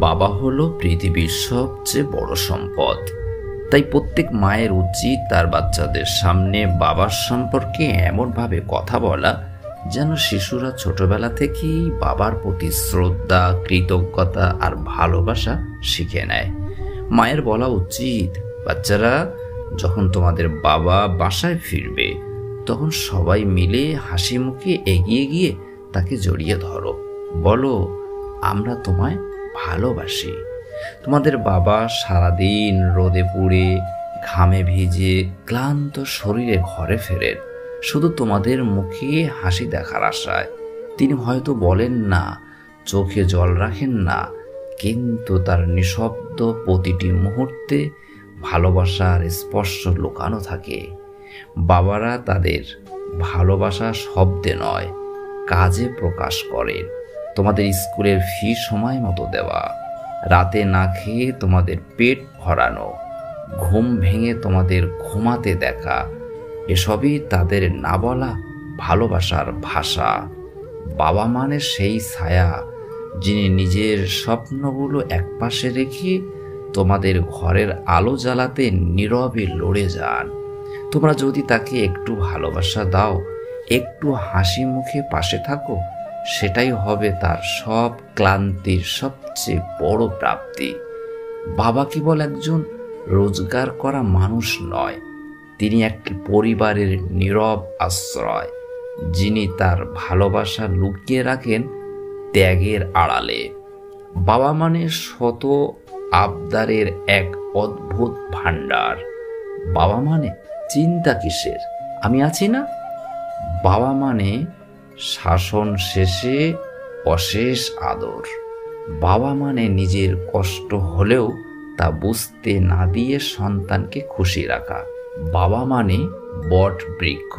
বাবা হলো পৃথিবীর সবচেয়ে বড় সম্পদ। তাই প্রত্যেক মায়ের উচিত তার বাচ্চাদের সামনে বাবার সম্পর্কে এমনভাবে কথা বলা যেন শিশুরা ছোটবেলা থেকেই বাবার প্রতি শ্রদ্ধা, কৃতজ্ঞতা আর ভালোবাসা শিখে নেয়। মায়ের বলা উচিত, বাচ্চারা, যখন তোমাদের বাবা বাসায় ফিরবে তখন সবাই মিলে হাসি মুখে এগিয়ে গিয়ে তাকে জড়িয়ে ধরো, বলো, আমরা তোমায় ভালোবাসি। তোমাদের বাবা সারাদিন রোদে পুড়ে ঘামে ভিজে ক্লান্ত শরীরে ঘরে ফেরেন শুধু তোমাদের মুখে হাসি দেখার আশায়। তিনি হয়তো বলেন না, চোখে জল রাখেন না, কিন্তু তার নিঃশব্দ প্রতিটি মুহূর্তে ভালোবাসার স্পর্শ লুকানো থাকে। বাবারা তাদের ভালোবাসা শব্দে নয়, কাজে প্রকাশ করেন। তোমাদের স্কুলের ফি সময় মতো দেওয়া, রাতে না খেয়ে তোমাদের পেট ভরানো, ঘুম ভেঙে তোমাদের ঘুমাতে দেখা, এসবই তাদের না বলা ভালোবাসার ভাষা। বাবা মানে সেই ছায়া যিনি নিজের স্বপ্নগুলো একপাশে রেখে তোমাদের ঘরের আলো জ্বালাতে নীরবে লড়ে যান। তোমরা যদি তাকে একটু ভালোবাসা দাও, একটু হাসি মুখে পাশে থাকো, সেটাই হবে তার সব ক্লান্তির সবচেয়ে বড় প্রাপ্তি। বাবা কেবল একজন রোজগার করা মানুষ নয়, তিনি একটি পরিবারের নীরব আশ্রয়, যিনি তার ভালোবাসা লুকিয়ে রাখেন ত্যাগের আড়ালে। বাবা মানে শত আবদারের এক অদ্ভুত ভাণ্ডার। বাবা মানে চিন্তা কিসের, আমি আছি না। বাবা মানে শাসন শেষে অশেষ আদর। বাবা মানে নিজের কষ্ট হলেও তা বুঝতে না দিয়ে সন্তানকে খুশি রাখা। বাবা মানে বট বৃক্ষ,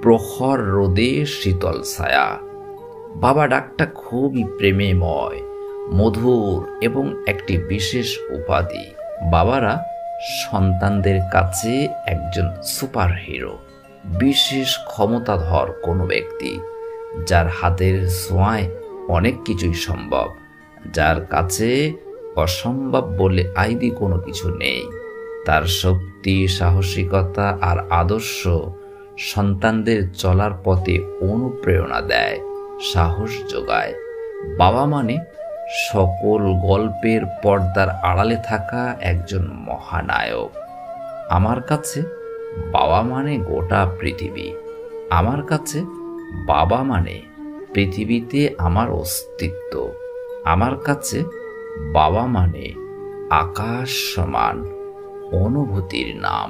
প্রখর রোদে শীতল ছায়া। বাবা ডাকটা খুবই প্রেমেময়, মধুর এবং একটি বিশেষ উপাধি। বাবারা সন্তানদের কাছে একজন সুপারহিরো, বিশেষ ক্ষমতাধর কোনো ব্যক্তি, যার হাতের ছোঁয়ায় অনেক কিছুই সম্ভব, যার কাছে অসম্ভব বলে আইদি কোনো কিছু নেই। তার শক্তি, সাহসিকতা আর আদর্শ সন্তানদের চলার পথে অনুপ্রেরণা দেয়, সাহস যোগায়। বাবা মানে সকল গল্পের পর্দার আড়ালে থাকা একজন মহানায়ক। আমার কাছে বাবা মানে গোটা পৃথিবী। আমার কাছে বাবা মানে পৃথিবীতে আমার অস্তিত্ব। আমার কাছে বাবা মানে আকাশ সমান অনুভূতির নাম।